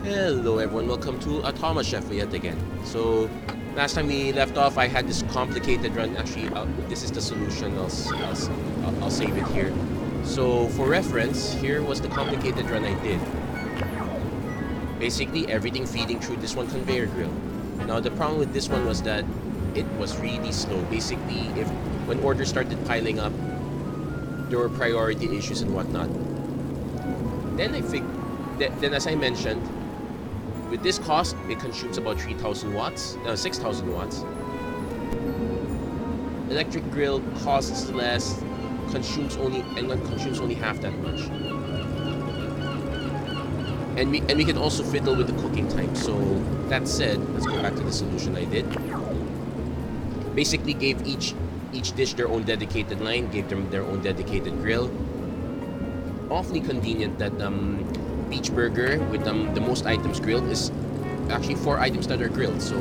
Hello everyone, welcome to Automachef yet again. So last time we left off, I had this complicated run. Actually, this is the solution. I'll save it here. So for reference, here was the complicated run I did. Basically, everything feeding through this one conveyor grill. Now the problem with this one was that it was really slow. Basically, when orders started piling up, there were priority issues and whatnot. Then then as I mentioned, with this cost, it consumes about 3,000 watts, 6,000 watts. Electric grill costs less, consumes only half that much. And we can also fiddle with the cooking time. So that said, let's go back to the solution I did. Basically gave each dish their own dedicated line, gave them their own dedicated grill. Awfully convenient that beach burger with the most items grilled is actually 4 items that are grilled, so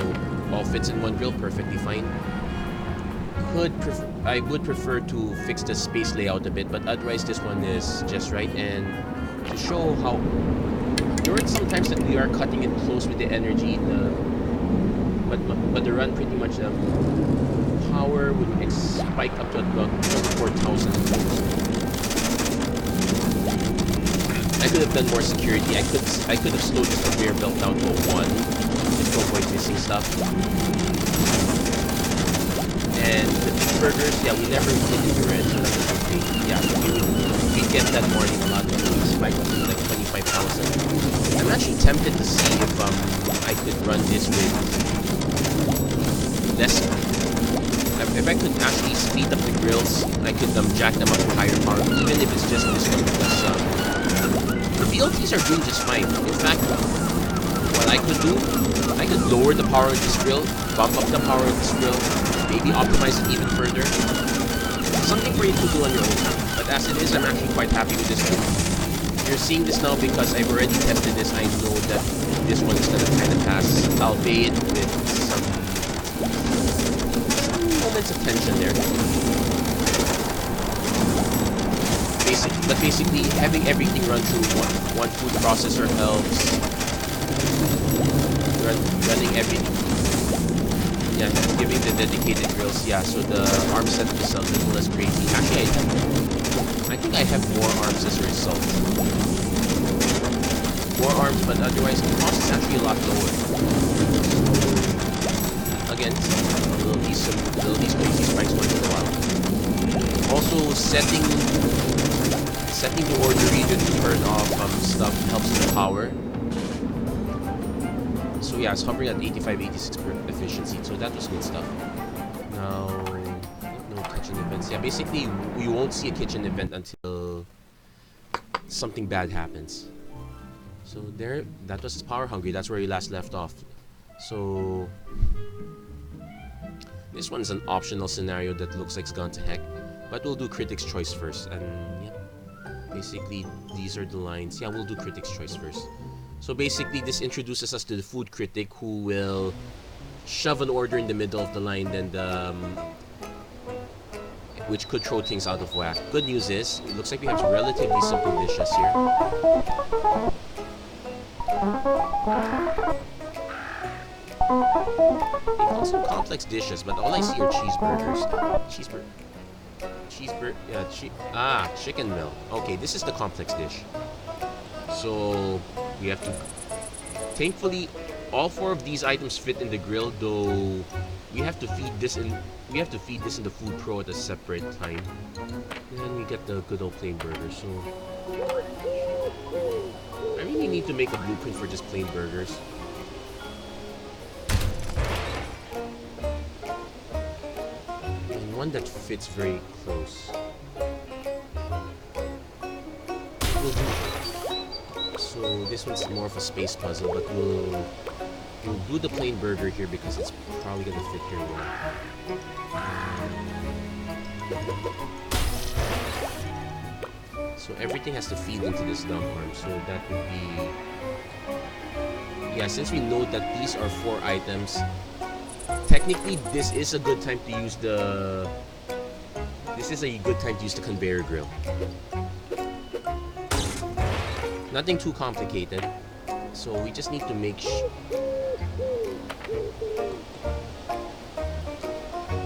all fits in one grill perfectly fine. I would prefer to fix the space layout a bit, but otherwise this one is just right. And to show how there are sometimes that we are cutting it close with the energy, but the run pretty much power would spike up to about 4,000. I could have done more security. I could have slowed this conveyor belt down to a 1 just to avoid missing stuff. And the beef burgers, yeah, we never hit in the red, so that's okay. Yeah, we'd get that morning a lot when we spiked up to like 25,000. I'm actually tempted to see if I could run this with less. If I could actually speed up the grills, I could jack them up to higher power, even if it's just this one, because the BLTs are doing just fine. In fact, what I could do, I could lower the power of this grill, bump up the power of this grill, maybe optimize it even further. Something for you to do on your own. But as it is, I'm actually quite happy with this one. You're seeing this now because I've already tested this. I know that this one is going to kind of pass, albeit with some moments of tension there. But basically, having everything run through one food processor helps. Running everything. Yeah, giving the dedicated grills. Yeah, so the arm set is a little less crazy. Actually, I think I have more arms as a result. More arms, but otherwise the cost is actually a lot lower. Again, these crazy spikes once in a while. Also, setting the order region to turn off stuff helps with the power. So yeah, it's hovering at 85-86% efficiency, so that was good stuff. Now, no kitchen events. Yeah, basically, you won't see a kitchen event until something bad happens. So there, that was power hungry. That's where we last left off. So this one's an optional scenario that looks like it's gone to heck. But we'll do Critic's Choice first, and yeah. Basically, these are the lines. Yeah, we'll do Critic's Choice first. So basically, this introduces us to the food critic who will shove an order in the middle of the line, then which could throw things out of whack. Good news is, it looks like we have relatively simple dishes here. They call some complex dishes, but all I see are cheeseburgers. Chicken mill. Okay, this is the complex dish. So we have to. Thankfully, all 4 of these items fit in the grill, though we have to feed this in. We have to feed this in the Food Pro at a separate time. Then we get the good old plain burger. So I really need to make a blueprint for just plain burgers. One that fits very close. So this one's more of a space puzzle, but we'll do the plain burger here because it's probably gonna fit here well. So everything has to feed into this dump arm. So that would be, yeah. Since we know that these are 4 items. Technically, this is a good time to use the conveyor grill. Nothing too complicated. So we just need to make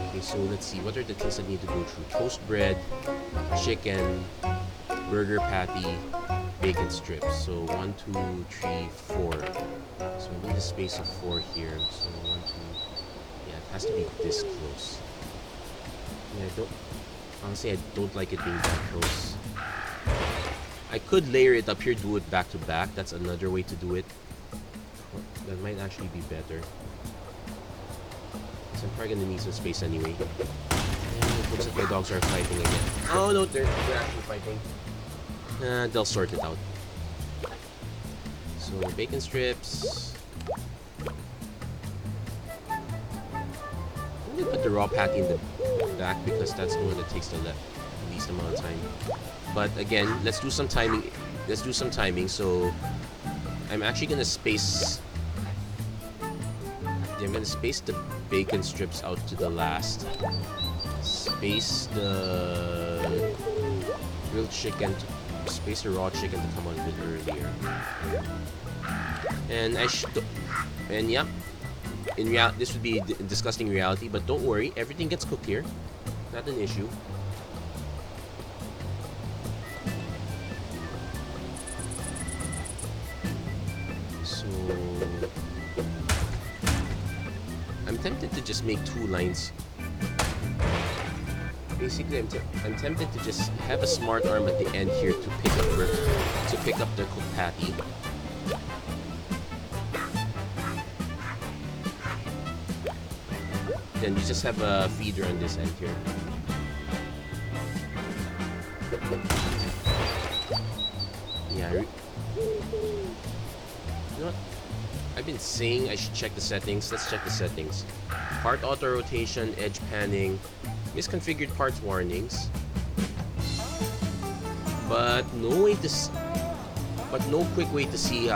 Okay, so let's see. What are the things that need to go through? Toast bread, chicken, burger patty, bacon strips. So 1, 2, 3, 4. So we need a space of 4 here. So 1, 2. Yeah, it has to be this close. Yeah, honestly, I don't like it being that close. I could layer it up here, do it back to back. That's another way to do it. That might actually be better. So I'm probably gonna need some space anyway. And it looks like my dogs are fighting again. Oh no, they're actually fighting. They'll sort it out. So bacon strips. I'm gonna put the raw patty in the back because that's the one that takes the least amount of time. But again, let's do some timing. So I'm actually gonna space. I'm gonna space the bacon strips out to the last. Space the grilled chicken. Space the raw chicken to come out a bit earlier. And yeah. In reality, this would be a disgusting reality, but don't worry, everything gets cooked here. Not an issue. So I'm tempted to just make 2 lines. Basically, I'm tempted to just have a smart arm at the end here to pick up the cooked patty. Then you just have a feeder on this end here. Yeah. You know what? I've been saying I should check the settings. Let's check the settings. Part auto rotation, edge panning, misconfigured parts warnings. But no quick way to see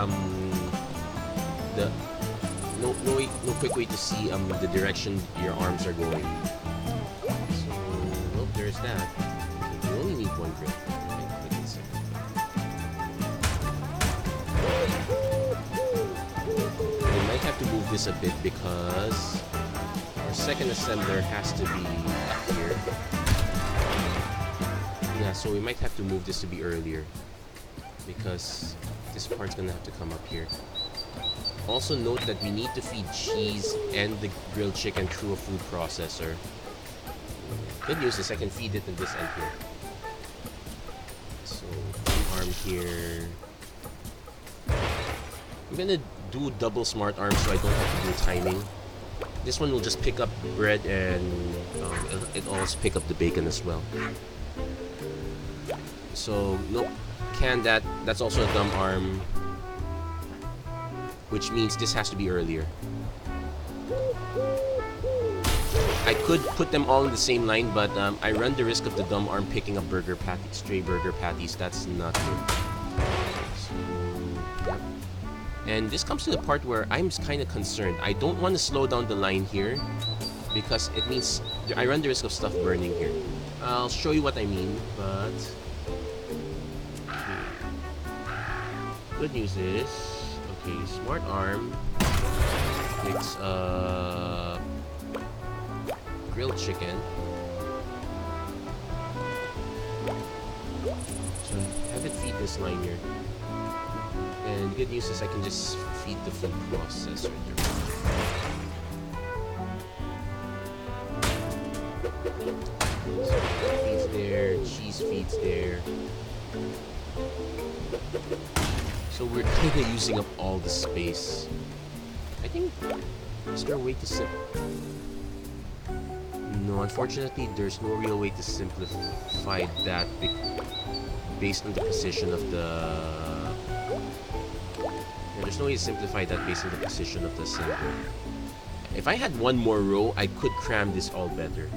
no quick way to see the direction your arms are going. So well, there's that. You only need 1 drill. I might have to move this a bit because our second assembler has to be up here. Yeah, so we might have to move this to be earlier because this part's gonna have to come up here. Also note that we need to feed cheese and the grilled chicken through a food processor. Good news is I can feed it in this end here. So, arm here. I'm gonna do double smart arm so I don't have to do timing. This one will just pick up bread and it'll also pick up the bacon as well. So, nope. That's also a dumb arm. Which means this has to be earlier. I could put them all in the same line, but I run the risk of the dumb arm picking up stray burger patties. That's not good. So, yep. And this comes to the part where I'm kind of concerned. I don't want to slow down the line here because it means I run the risk of stuff burning here. I'll show you what I mean, but good news is, okay, smart arm picks up grilled chicken. So have it feed this line here. And the good news is I can just feed the food processor directly. So feeds there, cheese feeds there. So we're kind of using up all the space. I think, is there a way to No, unfortunately, there's no real way to simplify that based on the position of the... Yeah, there's no way to simplify that based on the position of the assembler. If I had one more row, I could cram this all better.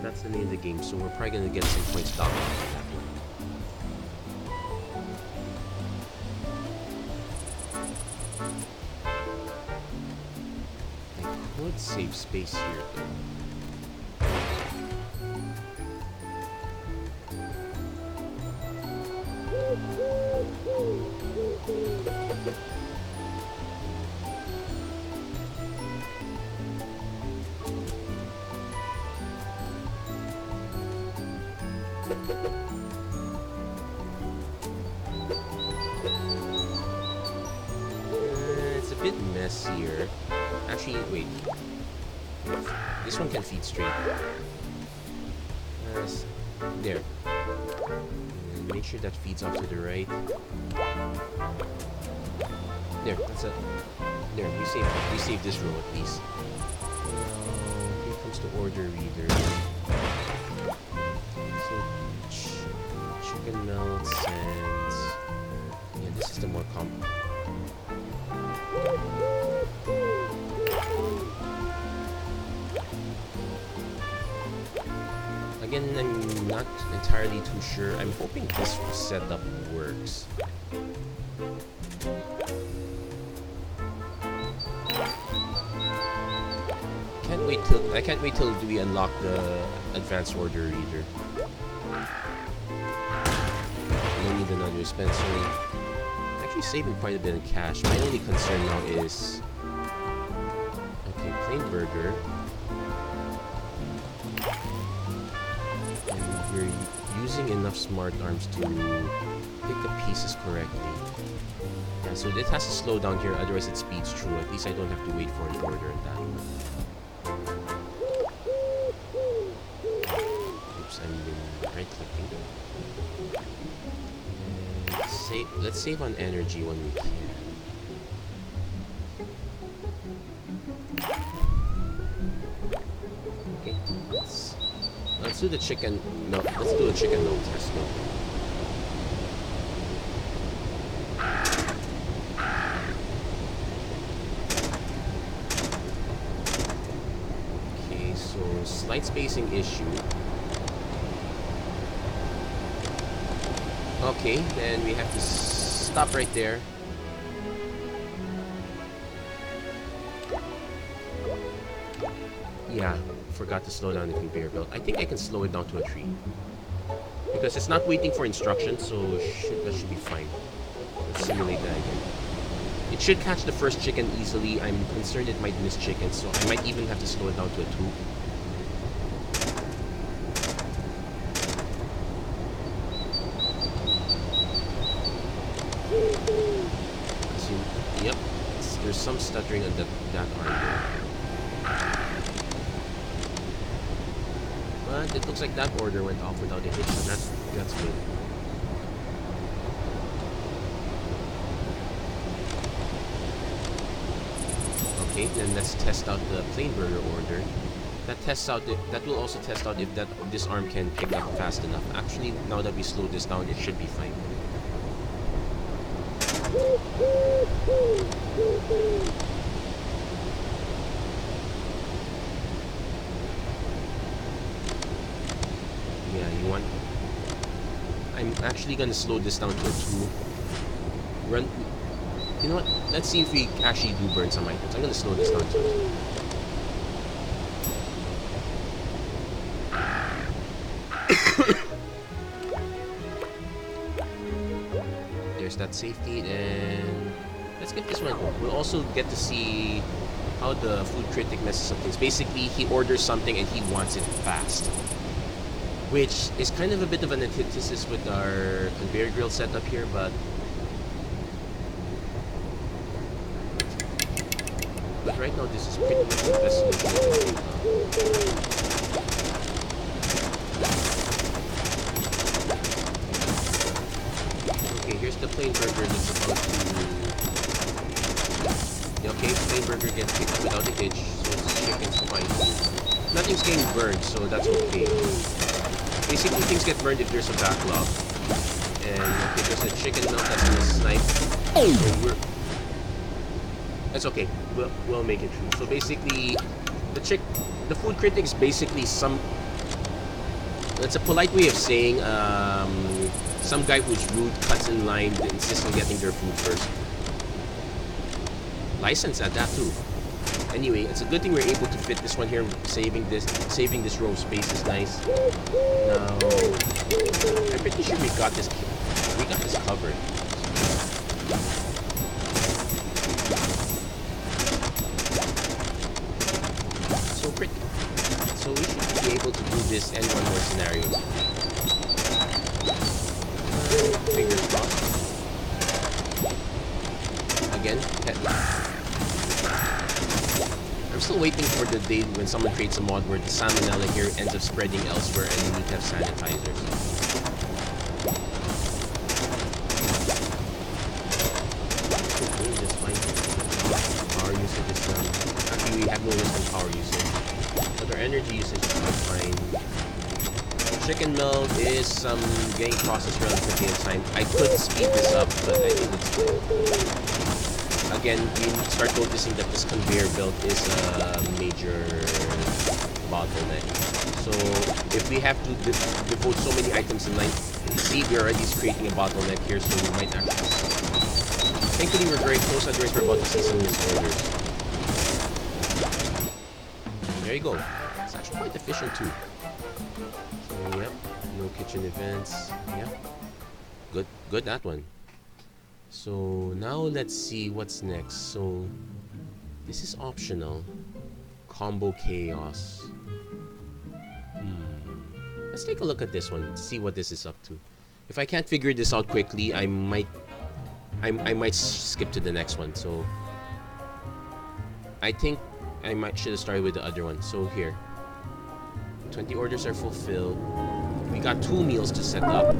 That's the name of the game, so we're probably going to get some points down on that one. Let's save space here though. It's a bit messier. Actually, wait. This one can feed straight. There. And make sure that feeds off to the right. There, that's it. There, we save this row at least. Now, here comes the order reader. So, chicken melts and... yeah, this is the more complex. Again, I'm not entirely too sure. I'm hoping this setup works. I can't wait till we unlock the advanced order reader. No need another dispenser. Actually saving quite a bit of cash. My only concern now is... okay, plain burger. And we're using enough smart arms to pick the pieces correctly. Yeah, so it has to slow down here, otherwise it speeds through. At least I don't have to wait for an order in that one. Oops, I'm right-clicking. Let's save on energy when we can. Okay, let's do the chicken. No, let's do a chicken milk test. No. Okay, so slight spacing issue. Okay, then we have to stop right there. Yeah, forgot to slow down the conveyor belt. I think I can slow it down to a 3. Because it's not waiting for instructions, so that should be fine. Let's simulate that again. It should catch the first chicken easily. I'm concerned it might miss chicken, so I might even have to slow it down to a 2. Yep, there's some stuttering on that arm there. But it looks like that order went off without a hitch, so that's good. Okay, then let's test out the plain burger order. That will also test out if this arm can pick up fast enough. Actually, now that we slow this down, it should be fine. Yeah, you want... I'm actually gonna slow this down to a 2. Run... You know what? Let's see if we actually do burn some items. I'm gonna slow this down to a 2. There's that safety, and let's get this one going. We'll also get to see how the food critic messes up things. Basically, he orders something and he wants it fast, which is kind of a bit of an antithesis with our conveyor grill setup here, but right now this is pretty much the best solution I can think of. Okay, here's the plain burger that's about to... Okay, plain burger gets picked up without a hitch, so it's chicken's fine. Nothing's getting burned, so that's okay. Basically, things get burned if there's a backlog. And okay, there's a chicken milk that's gonna snipe. So that's okay. We'll make it through. So basically, the food critic is basically some... That's a polite way of saying some guy who's rude, cuts in line, insists on getting their food first. License at that too. Anyway, it's a good thing we're able to fit this one here. Saving this row of space is nice. Now, I'm pretty sure we got this covered. So we should be able to do this and one more scenario. Fingers crossed. Again, I'm still waiting for the day when someone creates a mod where the salmonella here ends up spreading elsewhere and you need to have sanitizers. Just fine. Power usage is done. Actually, we have no list on power usage. But our energy usage is quite fine. Chicken milk is getting processed relatively in time. I could speed this up, but I think it's fine. Again, you start noticing that this conveyor belt is a major bottleneck. So if we have to devote so many items in line, you see we're already creating a bottleneck here, so we might actually... Thankfully, we're very close, otherwise we're about to see some misorders. There you go. It's actually quite efficient too. So, yep, no kitchen events. Yep. Good that one. So now let's see what's next. So this is optional. Combo chaos. Let's take a look at this one. See what this is up to. If I can't figure this out quickly, I might skip to the next one. So I think I should have started with the other one. So here, 20 orders are fulfilled. We got 2 meals to set up.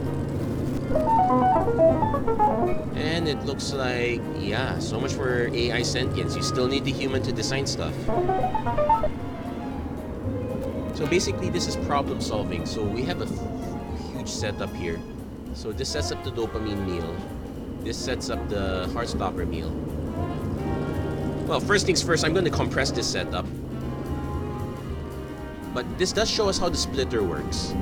And it looks like, yeah, so much for AI sentience. You still need the human to design stuff. So basically, this is problem solving. So we have a huge setup here. So this sets up the dopamine meal. This sets up the Heartstopper meal. Well, first things first, I'm going to compress this setup. But this does show us how the splitter works.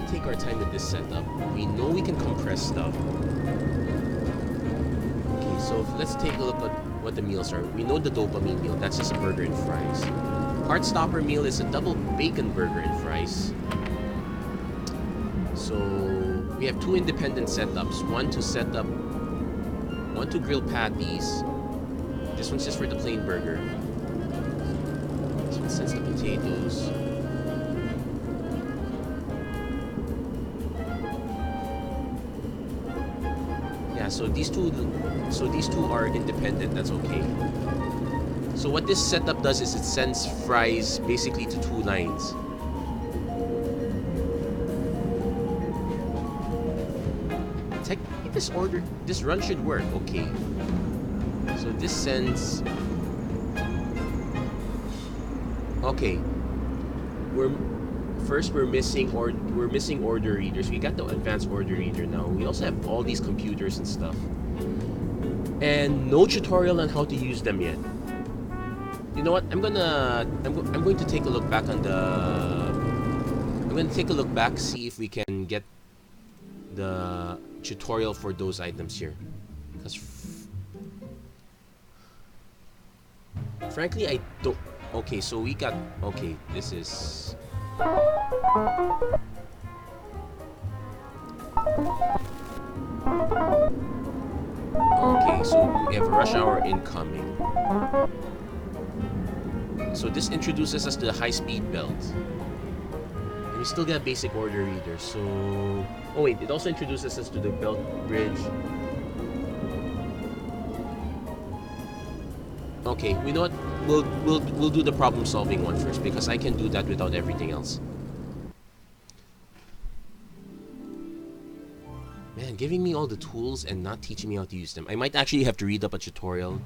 Take our time with this setup. We know we can compress stuff. Okay, so let's take a look at what the meals are. We know the dopamine meal, that's just a burger and fries. Heartstopper meal is a double bacon burger and fries. So we have 2 independent setups. One to grill patties. This one's just for the plain burger. This one sends the potatoes. So these two are independent. That's okay. So what this setup does is it sends fries basically to 2 lines. Technically, this run should work. Okay. So this sends. Okay. We're missing order readers. We got the advanced order reader now. We also have all these computers and stuff, and no tutorial on how to use them yet. You know what? I'm going to take a look back on the. I'm going to take a look back, see if we can get the tutorial for those items here, because frankly I don't. Okay, so we got. Okay, this is. Okay, so we have a rush hour incoming. So this introduces us to the high-speed belt. And we still get a basic order reader, so... Oh wait, it also introduces us to the belt bridge. Okay, we know what? We'll do the problem solving one first, because I can do that without everything else. Man, giving me all the tools and not teaching me how to use them. I might actually have to read up a tutorial.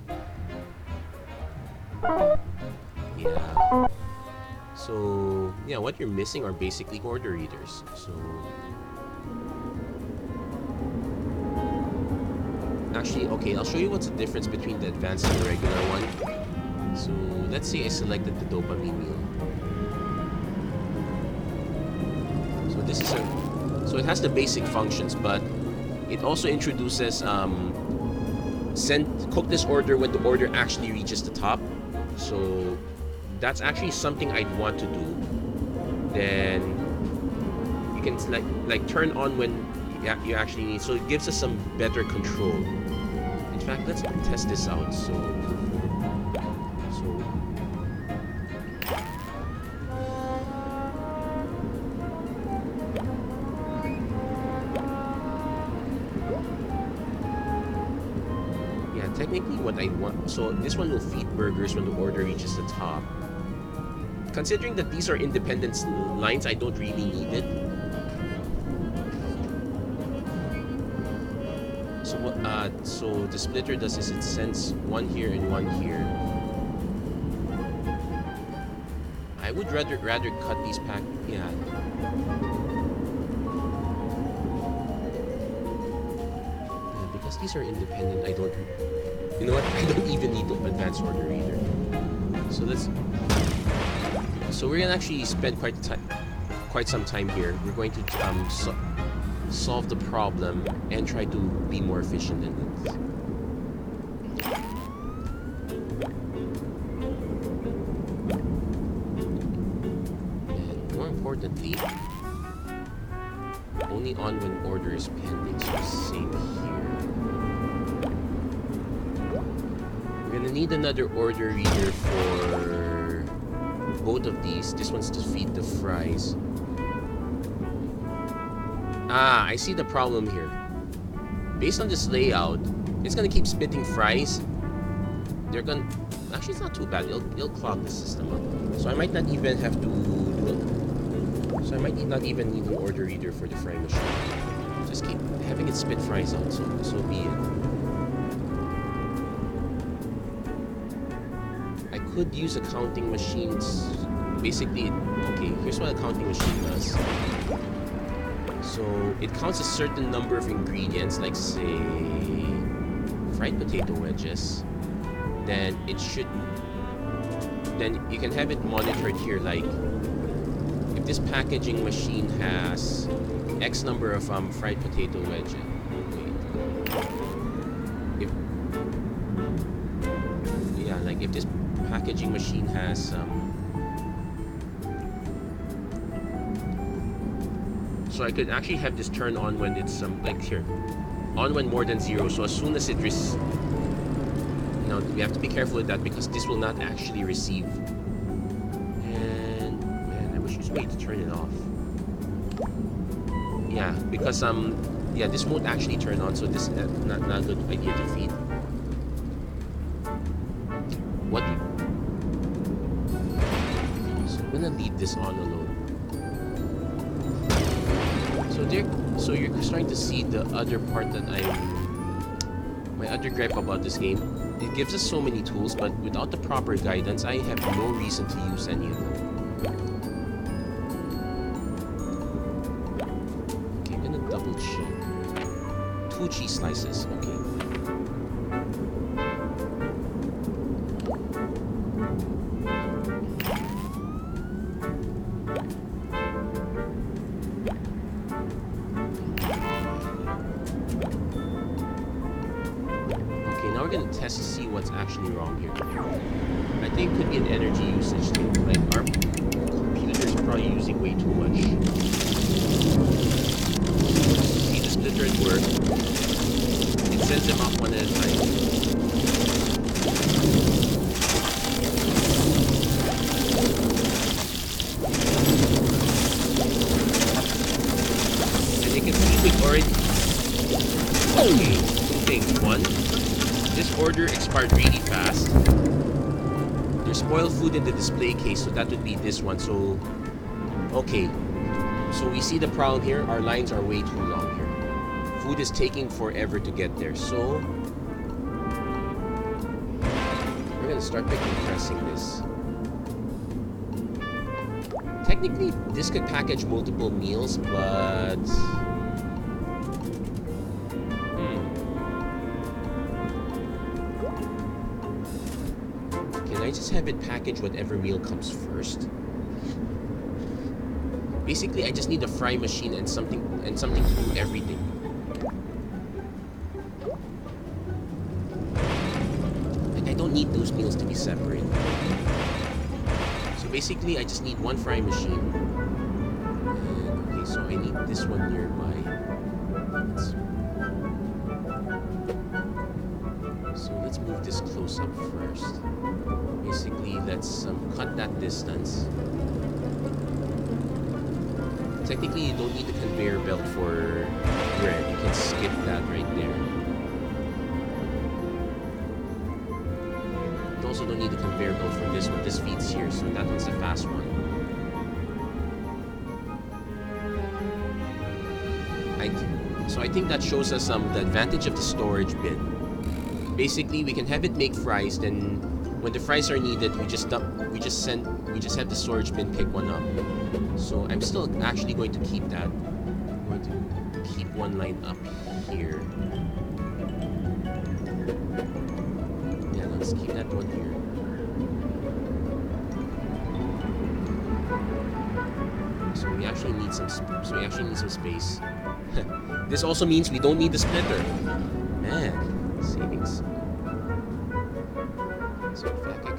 Yeah. So, yeah, what you're missing are basically order readers. So... Actually, okay, I'll show you what's the difference between the advanced and the regular one. So, let's say I selected the dopamine meal. So this is so it has the basic functions, but it also introduces cook this order when the order actually reaches the top. So that's actually something I'd want to do. Then you can like turn on when you actually need. So it gives us some better control. In fact, let's test this out. So technically what I want, so this one will feed burgers when the order reaches the top. Considering that these are independent lines, I don't really need it. So what? So the splitter does is it sends one here and one here. I would rather cut these pack. Yeah. Because these are independent, I don't. You know what? I don't even need the advanced order either. So let's. So we're gonna actually spend quite some time here. We're going to solve the problem and try to be more efficient in it. And more importantly, only on when order is pending. So same here. We're gonna need another order reader for both of these. This one's to feed the fries. Ah, I see the problem here. Based on this layout, it's gonna keep spitting fries. They're gonna... Actually, it's not too bad. It'll clog the system up. So I might not even have to do it. So I might not even need an order reader for the fry machine. Just keep having it spit fries out, so be it. I could use accounting machines. Basically, okay, here's what a counting machine does. So it counts a certain number of ingredients, like say fried potato wedges. Then it should. Then you can have it monitored here, like if this packaging machine has X number of fried potato wedges. Wait. Like if this packaging machine has so I could actually have this turn on when it's like here, on when more than 0. So as soon as it now we have to be careful with that because this will not actually receive. And man, I wish there was a way to turn it off. Yeah, because yeah, this won't actually turn on, so this is not a good idea to feed. What? So I'm gonna leave this on alone. So you're starting to see the other part that my other gripe about this game. It gives us so many tools, but without the proper guidance, I have no reason to use any of them. Okay, I'm gonna double check. 2 cheese slices, okay. Test to see what's actually wrong here. I think it could be an energy usage thing. Like our computer's probably using way too much. See the splitter at work. It sends them off one at a time. And you can see we've already. Okay, 2 things. One, this order expired really fast. There's spoiled food in the display case, so that would be this one. So, okay. So we see the problem here. Our lines are way too long here. Food is taking forever to get there. So, we're gonna start by compressing this. Technically, this could package multiple meals, but... I just have it package whatever meal comes first. Basically, I just need a fry machine and something to do everything. Like I don't need those meals to be separate. So basically, I just need one fry machine. And, okay, so I need this one nearby. So let's move this close up first. Basically, let's cut that distance. Technically, you don't need the conveyor belt for bread. You can skip that right there. also don't need the conveyor belt for this one. This feeds here, so that one's the fast one. So I think that shows us the advantage of the storage bin. Basically, we can have it make fries. Then, when the fries are needed, we just have the storage bin pick one up. So I'm still actually going to keep that. I'm going to keep one line up here. Yeah, let's keep that one here. So we actually need some. Space. This also means we don't need the splitter. Man, savings. So in fact, I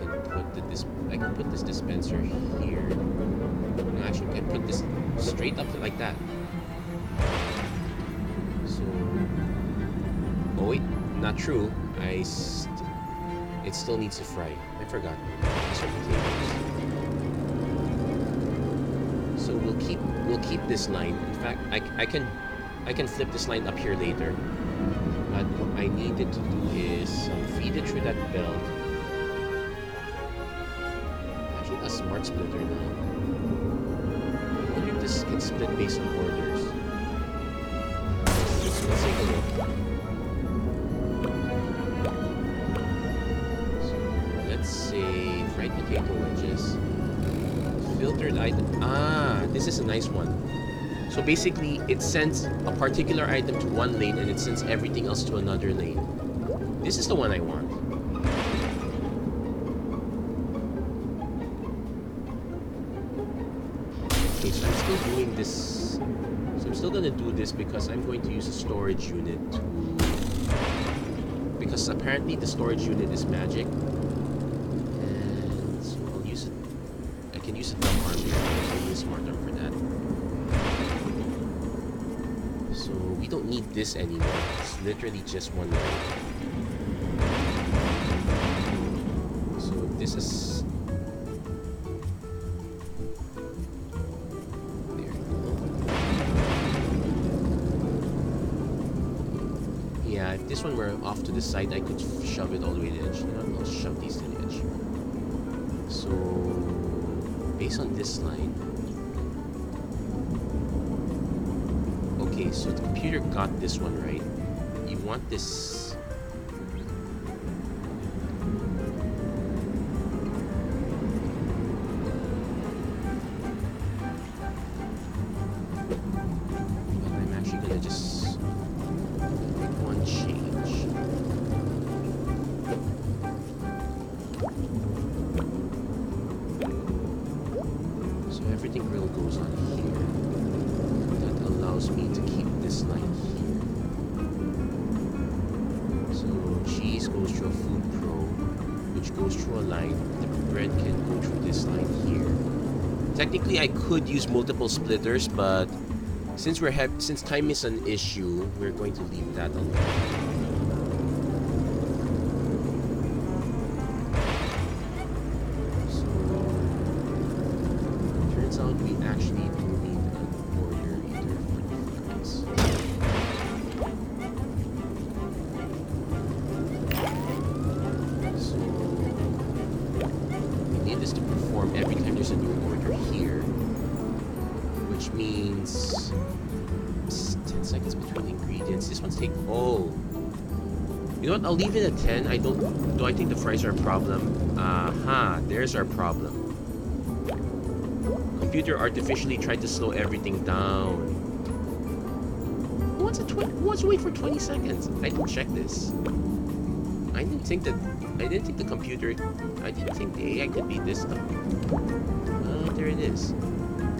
can put this dispenser here. No, actually, I can put this straight up like that. So, oh wait, not true. It still needs to fry. I forgot. So we'll keep this line. In fact, I can flip this line up here later. But what I needed to do is feed it through that belt. Actually, a smart splitter now. I wonder if this can split based on orders. Let's take a look. So let's say fried potato wedges. Filtered item. Ah, this is a nice one. So basically, it sends a particular item to one lane and it sends everything else to another lane. This is the one I want. Okay, so I'm still doing this. So I'm still gonna do this because I'm going to use a storage unit to... Because apparently the storage unit is magic. And so I'll use it. I can use a dumb arm here. I'll use a smart arm for that. So we don't need this anymore. It's literally just one line. So this is... There we go. Yeah, if this one were off to the side, I could shove it all the way to the edge. You know, I'll shove these to the edge. So based on this line... Okay, so the computer got this one right. You want this... But I'm actually gonna just make one change. So everything really goes on here. Allows me to keep this line here. So cheese goes through a food pro, which goes through a line. The bread can go through this line here. Technically, I could use multiple splitters, but since time is an issue, we're going to leave that alone. So turns out we actually do need an order either for the fries. So we need this to perform every time there's a new order here, which means 10 seconds between ingredients. This one's taking... Oh, you know what? I'll leave it at 10. I think the fries are a problem. Aha, there's our problem. Computer artificially tried to slow everything down. Who wants to wait for 20 seconds? I didn't check this. I didn't think the AI could be this dumb. There it is.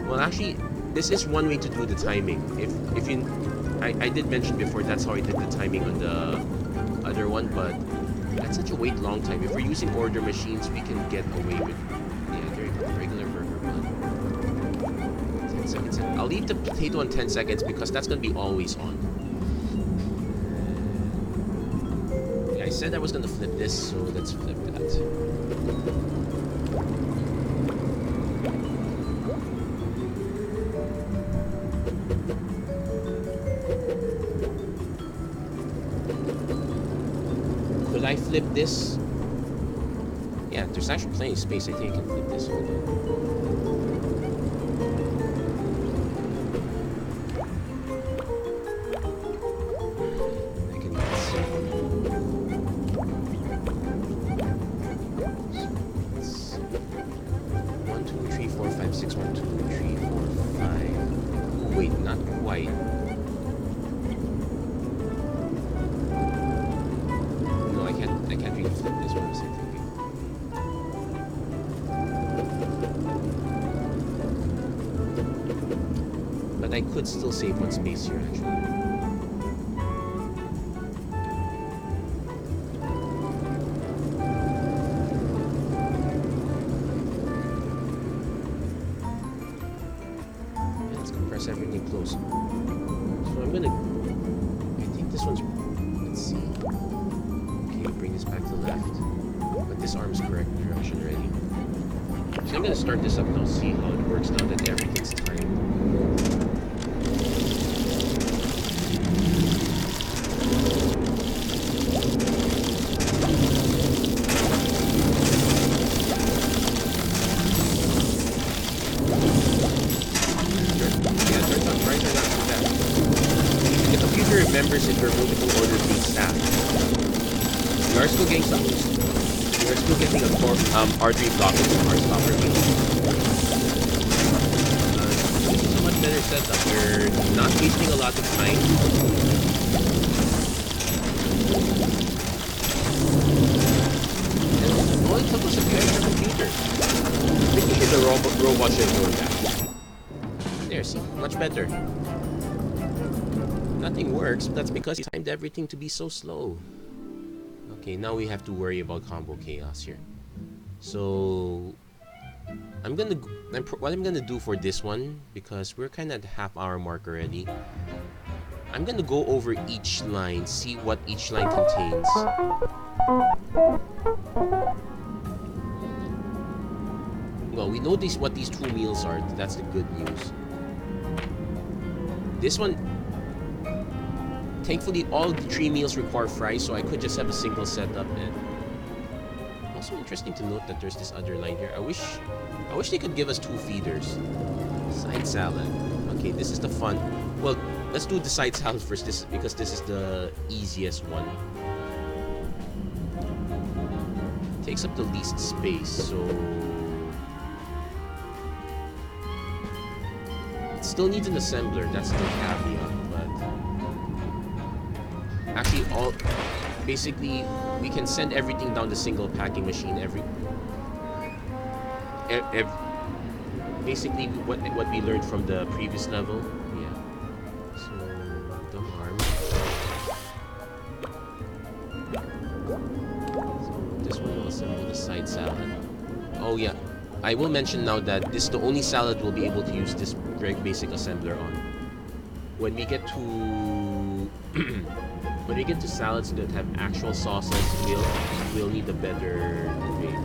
Well, actually, this is one way to do the timing. I did mention before that's how I did the timing on the other one, but that's such a long time. If we're using order machines, we can get away with regular burger bun. 10 seconds. I'll leave the potato on 10 seconds because that's gonna be always on. Yeah, I said I was gonna flip this, so let's flip that. Could I flip this? Yeah, there's actually plenty of space. I think I can flip this. Hold on. I can see. So it's 1, 2, 3, 4, 5, 6. 1, 2, 3, 4, 5. Oh, wait, not quite. No, I can't really flip this one. Was I thinking? But I could still save one space here, actually. Yeah, let's compress everything close. So I'm gonna... I think this one's... Let's see. Okay, bring this back to the left. But this arm's correct direction already. So I'm gonna start this up now, see how it works now that everything's timed. Remembers if your multiple order being stacked. You are still getting some. You are still getting a R3 blockage from our stopper beam. This is a much better setup. You're not wasting a lot of time. And all it took was a few extra computers. Pretty sure the robot should have known that. There, see, much better. Nothing works, but that's because he timed everything to be so slow. Okay, now we have to worry about combo chaos here. So what I'm gonna do for this one, because we're kind of at the half-hour mark already, I'm gonna go over each line, see what each line contains. Well, we know what these two meals are. That's the good news. This one, thankfully, all the 3 meals require fries, so I could just have a single setup. And also interesting to note that there's this other line here. I wish they could give us 2 feeders. Side salad. Okay, this is the fun. Well, let's do the side salad first, because this is the easiest one. Takes up the least space, so it still needs an assembler. That's the caveat. Actually, basically, we can send everything down the single packing machine. Basically, what we learned from the previous level. Yeah. So the arm. So this one will assemble the side salad. Oh yeah, I will mention now that this is the only salad we'll be able to use this very basic assembler on. When we get to when we get to salads that have actual sauces, we'll need a better conveyor.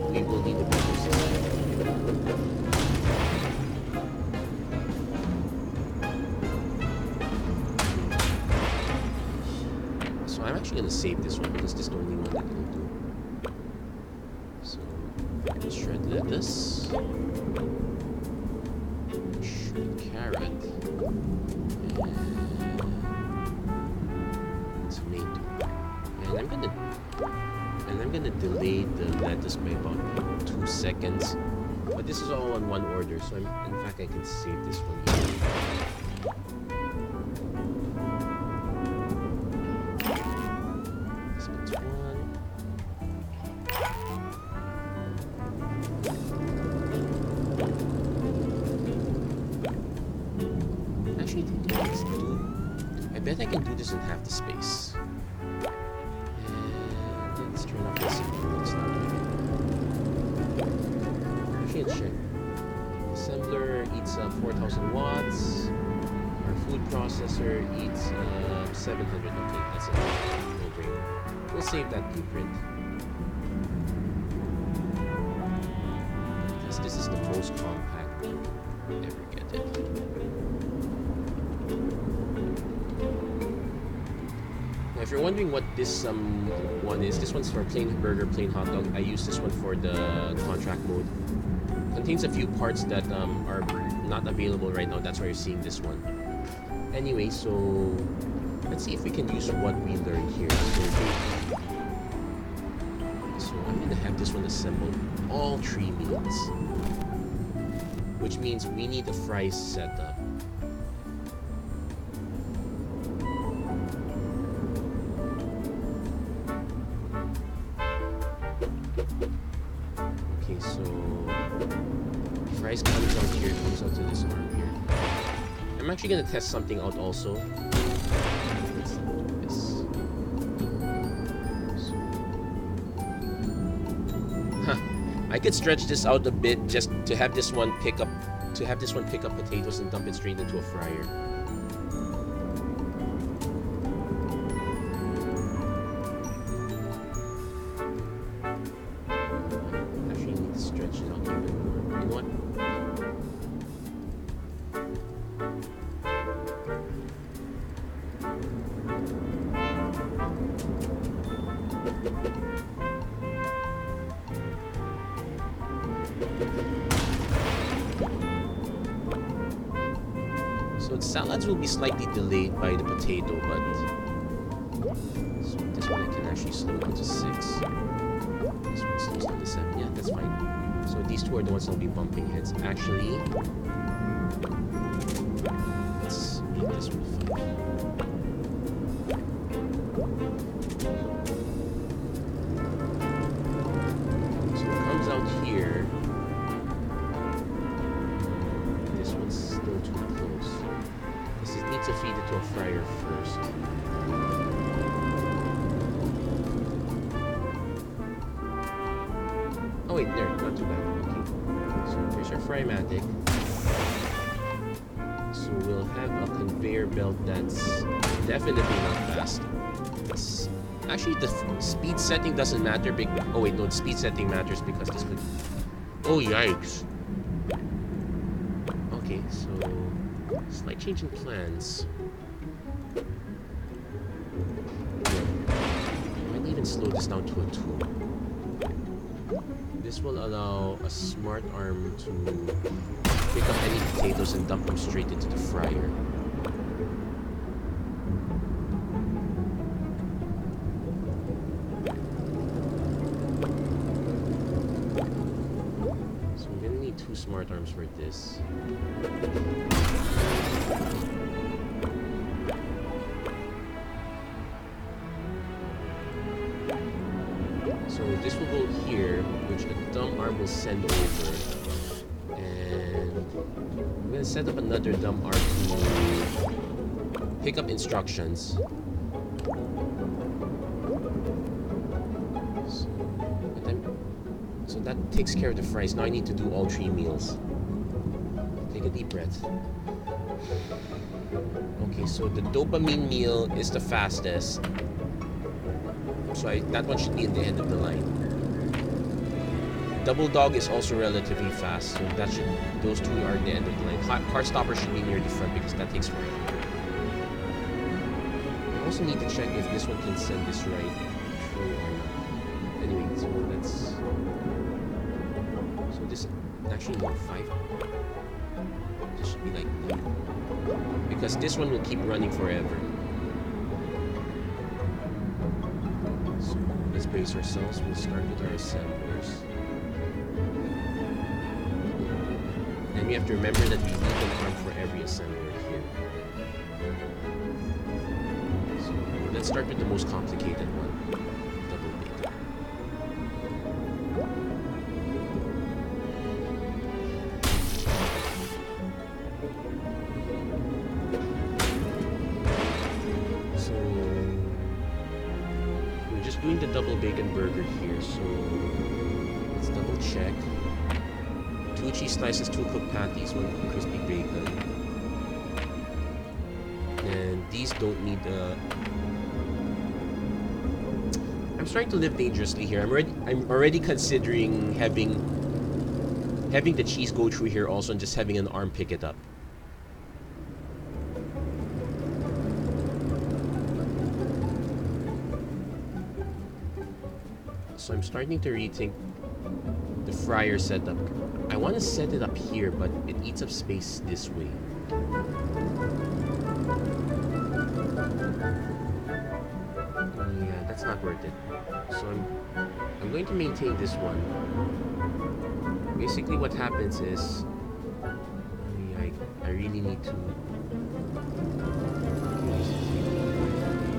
We will need a better system. So I'm actually gonna save this one because this is the only one that will do. So we'll shred lettuce. Carrot and tomato, and I'm gonna delay the lettuce by about 2 seconds. But this is all on one order, so in fact I can save this one here. This one's one. I bet I can do this in half the space. And let's turn off the CPU. It's not doing it. Actually, let's check. Assembler eats 4,000 watts. Our food processor eats 700. Okay, that's it. No brainer. We'll save that blueprint. This is the most compact ever get it. If you're wondering what this one is, this one's for plain burger, plain hot dog. I use this one for the contract mode. Contains a few parts that are not available right now. That's why you're seeing this one. Anyway, so let's see if we can use what we learned here. So I'm gonna have this one assembled all 3 meals, which means we need the fries set up. Okay, so fries comes out here, comes out to this arm here. I'm actually gonna test something out also. Let's do this. I could stretch this out a bit just to have this one pick up potatoes and dump it straight into a fryer. Actually need to stretch it out even more. You know what? So the salads will be slightly delayed by the potato, but so this one I can actually slow down to 6. This one slows down to 7. Yeah, that's fine. So these two are the ones that'll be bumping heads. Actually, let's make this one 5. So it comes out here. This one's still too close. Because it needs to feed it to a fryer first. Oh wait, there, not too bad. Okay. So here's our Frymatic. So we'll have a conveyor belt that's definitely not fast. Actually, the speed setting doesn't matter. Oh wait, no, the speed setting matters because this could... Oh yikes. Okay, so slight change in plans. I might even slow this down to a 2. This will allow a smart arm to pick up any potatoes and dump them straight into the fryer. So we're gonna need 2 smart arms for this. So this will go here, which a dumb arm will send over. And I'm going to set up another dumb arm to pick up instructions. So that takes care of the fries. Now I need to do all 3 meals. Take a deep breath. Okay, so the dopamine meal is the fastest. So that one should be in the end of the line. Double dog is also relatively fast, so those 2 are at the end of the line. Car stopper should be near the front because that takes forever. I also need to check if this one can send this right through or not. Anyway, so let's... So this... Actually, no, 5. This should be like 9. Because this one will keep running forever. So let's brace ourselves. We'll start with our assemblers. And we have to remember that we need an arm for every assembler here. So let's start with the most complicated one. Double bacon. So we're just doing the double bacon burger here, so let's double check. 2 cheese slices, 2 cooked patties, 1 crispy bacon. And these don't need I'm starting to live dangerously here. I'm already considering having the cheese go through here also and just having an arm pick it up. So I'm starting to rethink the fryer setup. I want to set it up here, but it eats up space this way. Yeah, that's not worth it. So I'm going to maintain this one. Basically what happens is I really need to...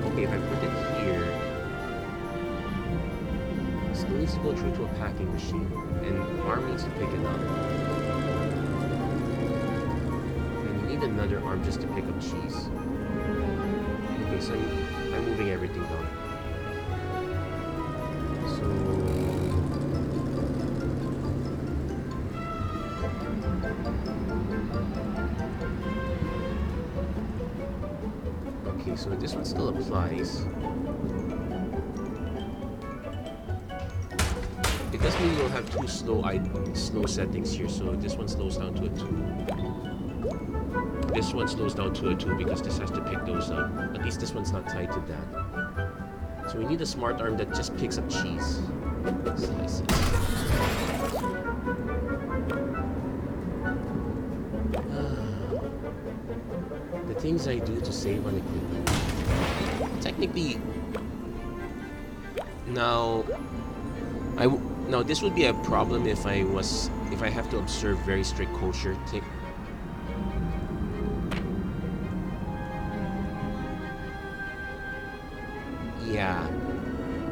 Okay, if I put it here, it still needs to go through to a packing machine, and arm needs to pick it up. And you need another arm just to pick up cheese. Okay, so I'm moving everything down. So... Okay, so this one still applies. It does mean we'll have two slow settings here, so this one slows down to a 2. This one slows down to a 2 because this has to pick those up. At least this one's not tied to that. So we need a smart arm that just picks up cheese. Slices. The things I do to save on equipment. Technically, now this would be a problem if I have to observe very strict kosher. Yeah,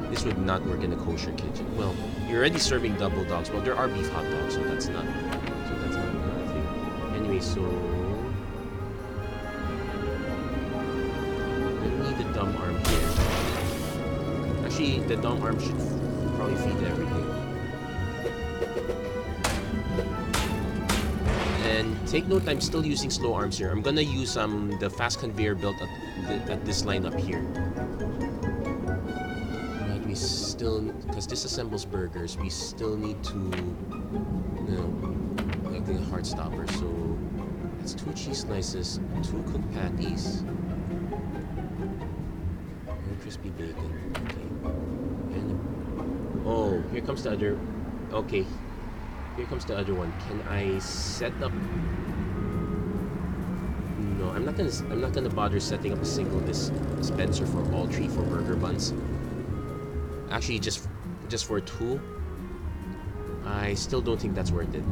this would not work in a kosher kitchen. Well, you're already serving double dogs. Well, there are beef hot dogs, so that's not a thing. Anyway, so I need the dumb arm here. Actually, the dumb arm should probably feed everything. And take note, I'm still using slow arms here. I'm gonna use the fast conveyor belt at this line up here. Right, we still, because this assembles burgers, we still need to, like the heart stopper. So that's 2 cheese slices, 2 cooked patties, and crispy bacon. Okay. And oh, here comes the other. Okay. Here comes the other one. Can I set up? No, I'm not gonna bother setting up a single dispenser for all 3 for burger buns. Actually, just for 2. I still don't think that's worth it.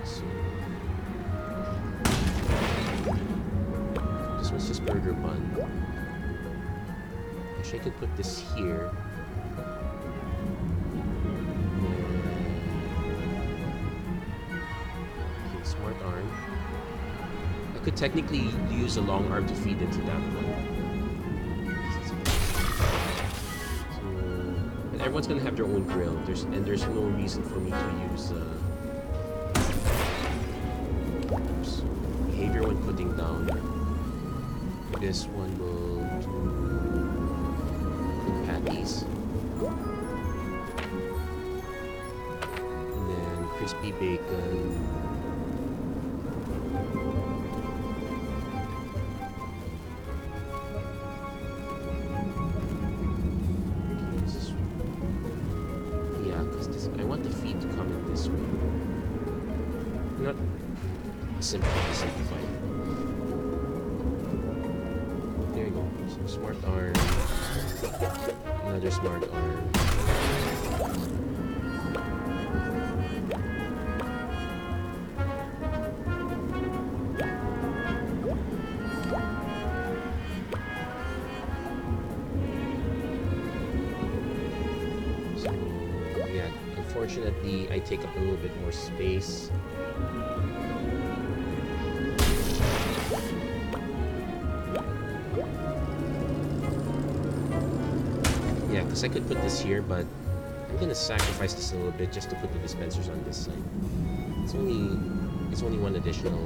So this one's just burger bun. Actually, I could put this here. Smart arm. I could technically use a long arm to feed into that one. So, and everyone's gonna have their own grill. There's no reason for me to use behavior when putting down. This one will do patties. And then crispy bacon. Simplify. There you go. So smart arm. Another smart arm. So yeah, unfortunately I take up a little bit more space. Yeah, because I could put this here, but I'm gonna sacrifice this a little bit just to put the dispensers on this side. It's only one additional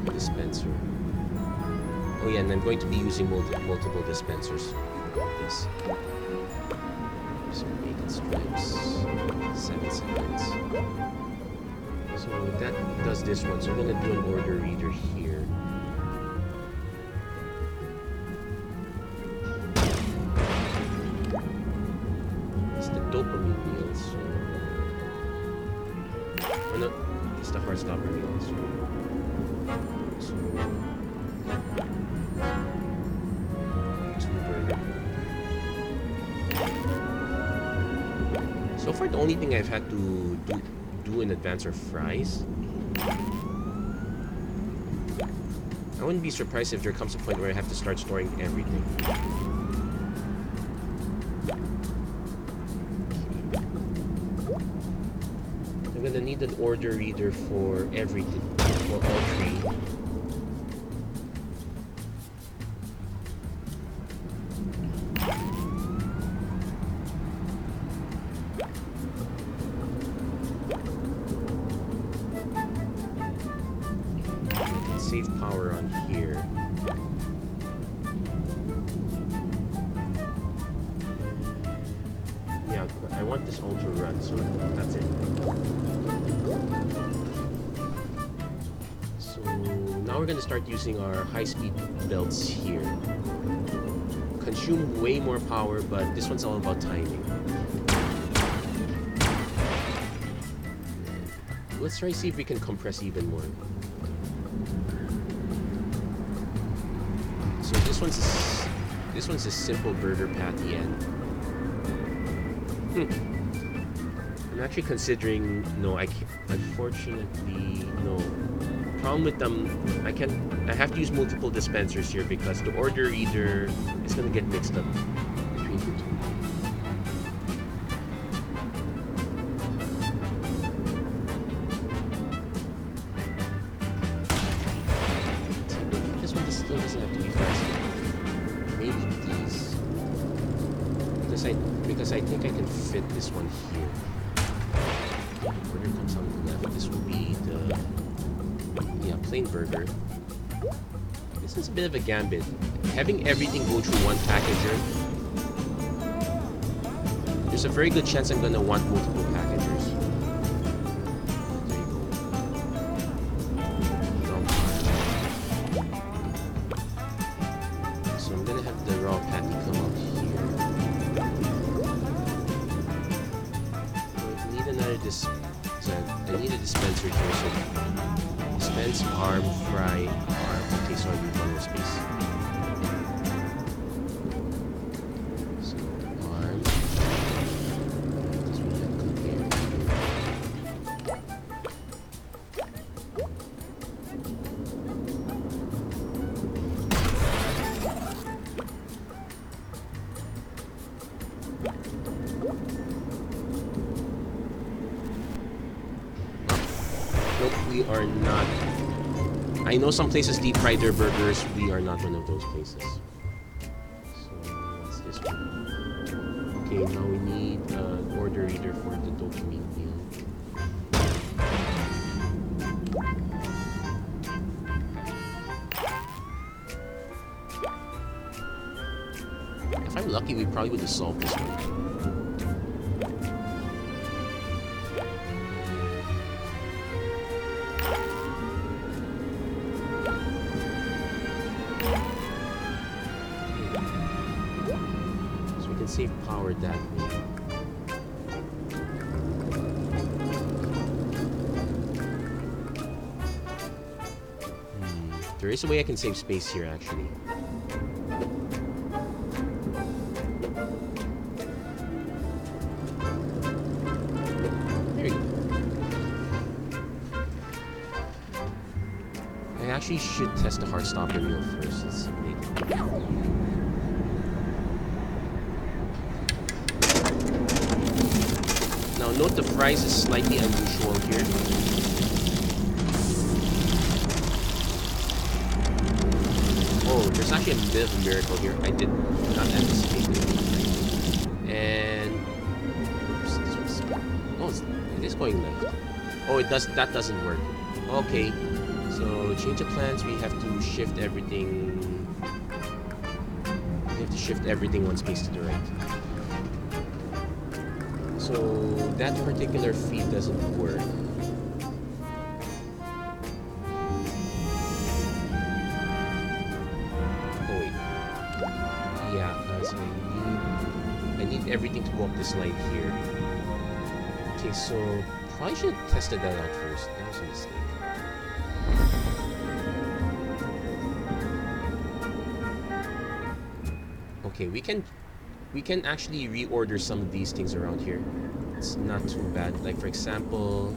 dispenser. Oh yeah, and I'm going to be using multiple dispensers for this. Some bacon strips, 7 seconds. So that does this one. So I'm gonna do an order reader here. it's the dopamine meal, so... Oh no, it's the Heartstopper meal, so... So far, the only thing I've had to do in advance are fries. I wouldn't be surprised if there comes a point where I have to start storing everything. I'm gonna need an order reader for everything, for all three. Save power on here. Yeah, I want this all to run, so that's it. So now we're gonna start using our high-speed belts here. Consume way more power, but this one's all about timing. Let's try to see if we can compress even more. So this one's a simple burger patty, and I'm actually considering. No, I can't. Unfortunately, no. Problem with them, I have to use multiple dispensers here because the order reader is gonna get mixed up between the two. Still doesn't have to be fast. Maybe these. Because I think I can fit this one here. Burger comes on the left. This will be the plain burger. This is a bit of a gambit. Having everything go through one packager. There's a very good chance I'm gonna want multiple packagers. I need a dispenser here, so dispense, arm, fry, arm. Okay, so I need one more space. So, arm. This one have container. Nope, we are not. I know some places deep fry their burgers. We are not one of those places. So, what's this one? Okay, now we need an order reader for the dopamine meal. If I'm lucky, we probably would have solved this one. Save power that way. There is a way I can save space here, actually. There you go. I actually should test the Heartstopper meal first. Let's see. Now note the fries is slightly unusual here. Oh, there's actually a bit of a miracle here. I did not anticipate it. And oops, this was, oh, it is going left. Oh, that doesn't work. Okay. So change of plans, we have to shift everything. We have to shift everything one space to the right. So that particular feed doesn't work. Oh wait. Yeah, because I need everything to go up this line here. Okay, so probably should have tested that out first. That was a mistake. Okay, we can actually reorder some of these things around here. It's not too bad. Like for example,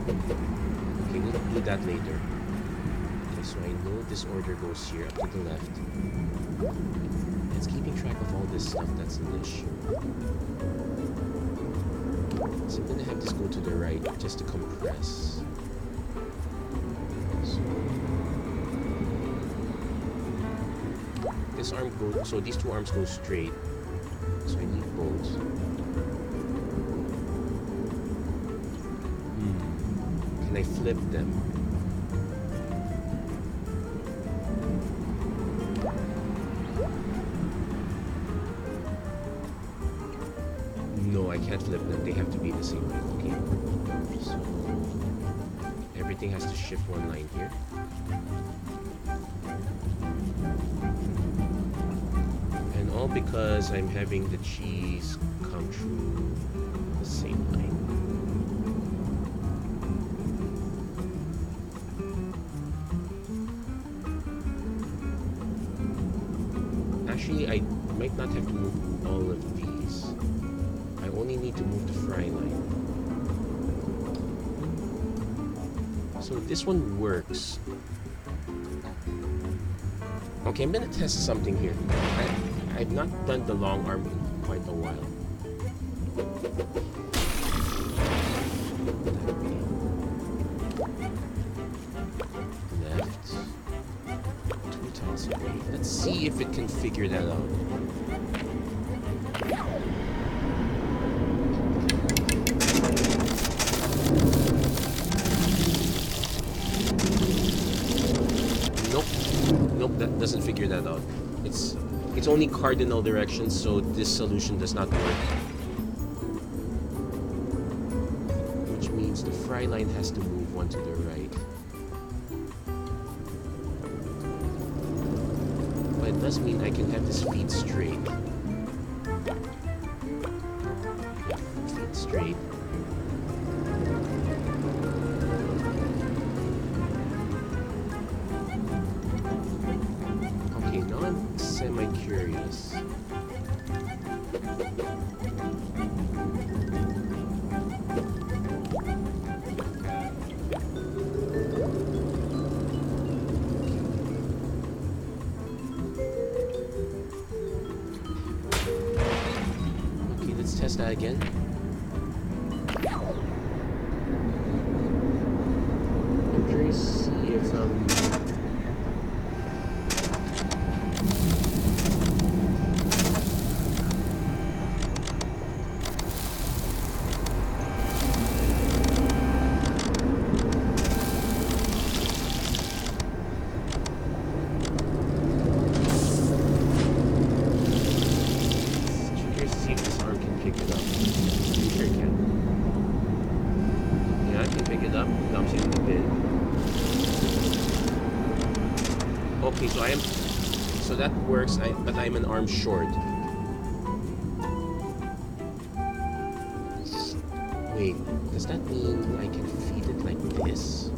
okay, we'll do that later. Okay, so I know this order goes here up to the left. It's keeping track of all this stuff that's an issue. So I'm gonna have this go to the right just to compress. So this arm goes, so these two arms go straight. So I need both. Can I flip them? No, I can't flip them. They have to be the same way. Okay. So everything has to shift one line here. And all because I'm having the cheese come through the same line. Actually, I might not have to move all of these. I only need to move the fry line. So this one works. Okay, I'm gonna test something here. I've not done the long arm in quite a while. Left. 2 tiles away. Let's see if it can figure that out. Nope, that doesn't figure that out. It's only cardinal directions, so this solution does not work. Which means the fry line has to move one to the right. But it does mean I can have this feed straight. Feed straight. Semi-curious. Okay, let's test that again. I'm curious to see if okay, so that works, but I'm an arm short. Wait, does that mean I can feed it like this?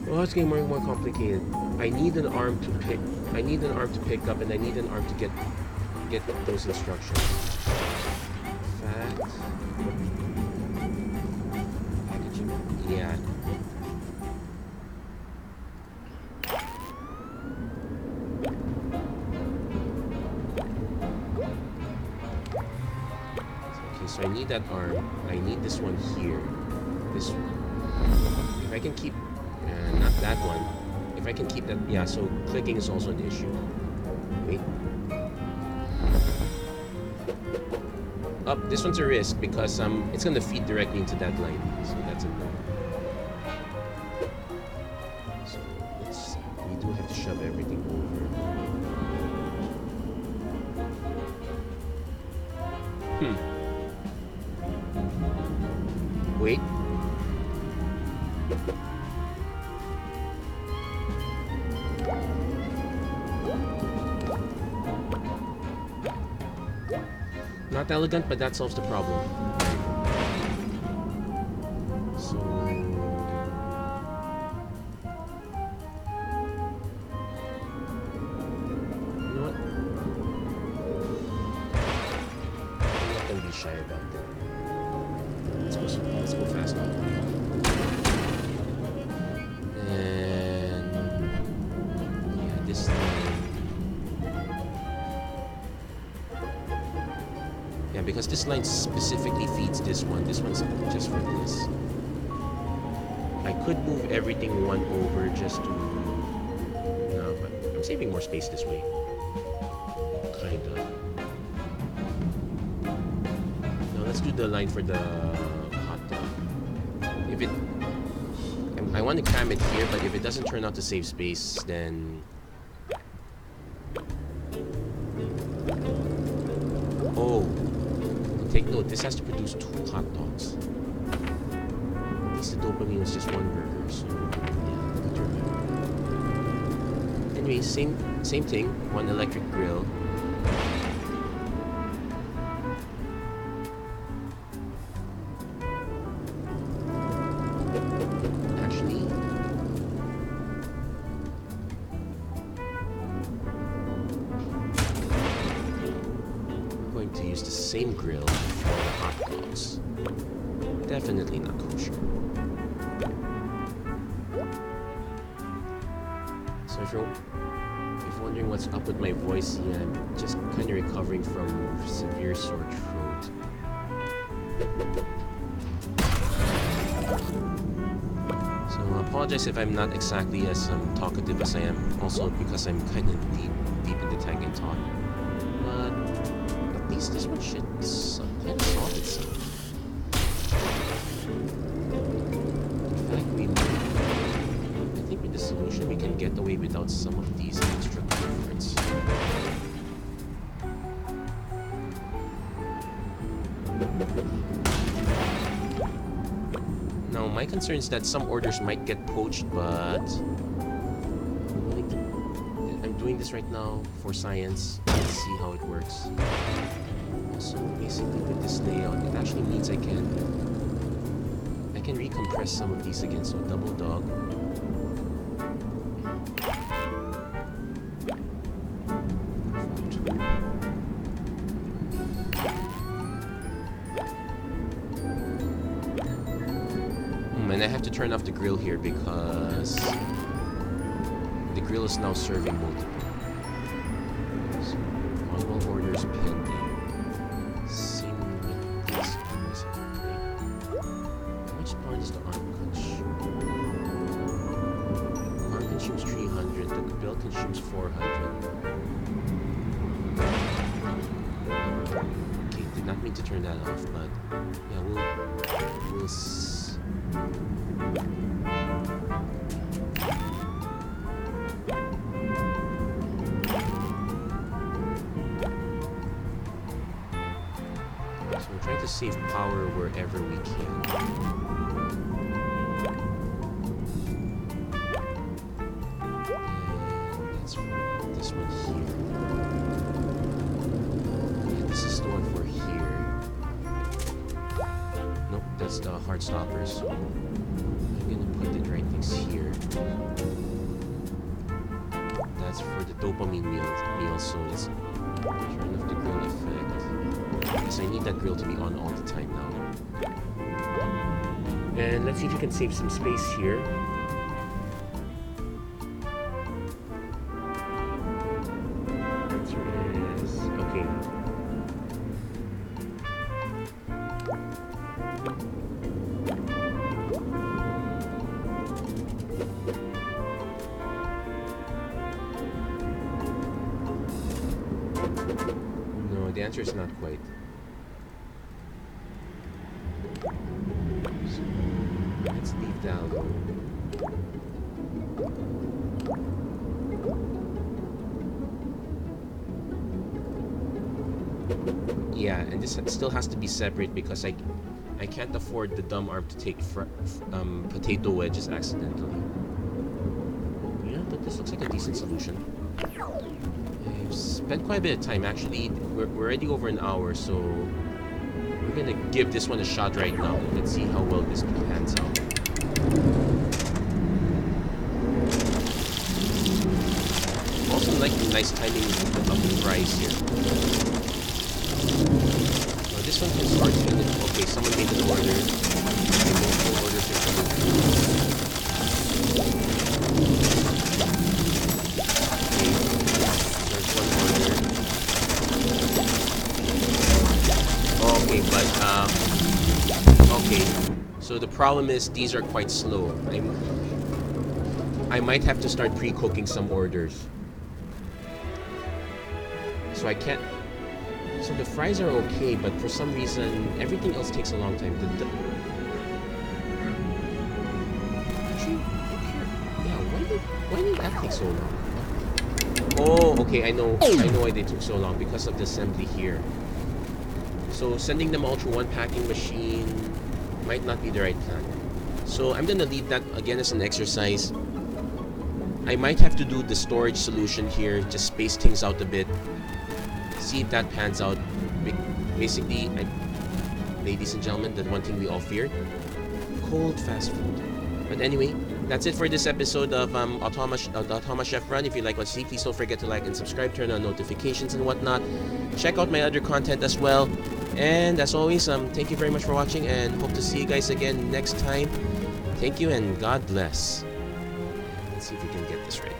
Oh, it's getting more and more complicated. I need an arm to pick. I need an arm to pick up, and I need an arm to get those instructions. Fat. Packaging. Yeah. Okay, so I need that arm. I need this one here. This one. If I can keep. Not that one. If I can keep that, yeah, so clicking is also an issue. Wait. This one's a risk because it's gonna feed directly into that line. So that's a no. So let's we do have to shove everything over. Wait. Not elegant, but that solves the problem. So... you know what? I'm not gonna be shy about that. Let's go fast now. And... yeah, this thing... yeah, because this line specifically feeds this one. This one's just for this. I could move everything one over just to... no, but I'm saving more space this way. Kinda. Now let's do the line for the hot dog. If it... I want to cram it here, but if it doesn't turn out to save space, then... oh. Take note, this has to produce 2 hot dogs. At least the dopamine was just 1 burger, so yeah, anyway, same thing. 1 electric grill. Actually, we're going to use the same grill for the hot dogs. Definitely not kosher. So if you're wondering what's up with my voice, yeah, I'm just kind of recovering from severe sore throat. So I apologize if I'm not exactly as talkative as I am, also because I'm kind of deep in the tag and talk. But at least this one should kind of solve itself. I think with the solution we can get away without some of these extra efforts. Now my concern is that some orders might get poached, but I'm doing this right now for science. Let's see how it works. Also, basically with this layout, it actually means I can recompress some of these again, so double dog. And I have to turn off the grill here because the grill is now serving multiple. So, manual orders pending. Same with this. How much power does the arm consume? Arm consumes 300, the grill consumes 400. Okay, did not mean to turn that off, but yeah, we'll so we're trying to save power wherever we can. And that's for this one here. Yeah, this is the one for here. Nope, that's the hard stoppers. I'm gonna put the right things here. That's for the dopamine meal, so it's turn off the grill effect. Because I need that grill to be on all the time now. And let's see if we can save some space here. Answer is okay. No, the answer is not quite. So, let's leave that alone. Yeah, and this still has to be separate because I can't afford the dumb arm to take potato wedges accidentally. Yeah, but this looks like a decent solution. I've spent quite a bit of time actually. We're already over an hour, so we're gonna give this one a shot right now. Let's see how well this pans out. Also like the nice timing of the fries here. Oh, this one can start feeling. Okay, someone made an order. Okay, multiple orders are coming through. Okay, there's one order. Okay, but okay. So the problem is these are quite slow. I might have to start pre-cooking some orders. So I can't. So the fries are okay, but for some reason everything else takes a long time. Actually, yeah. Why did that take so long? Oh, okay. I know why they took so long, because of the assembly here. So sending them all through one packing machine might not be the right plan. So I'm gonna leave that again as an exercise. I might have to do the storage solution here, just space things out a bit. See if that pans out. Basically, ladies and gentlemen, the one thing we all feared, cold fast food. But anyway, that's it for this episode of Automachef Run. If you like what you see, please don't forget to like and subscribe, turn on notifications and whatnot. Check out my other content as well. And as always, thank you very much for watching, and hope to see you guys again next time. Thank you and God bless. Let's see if we can get this right.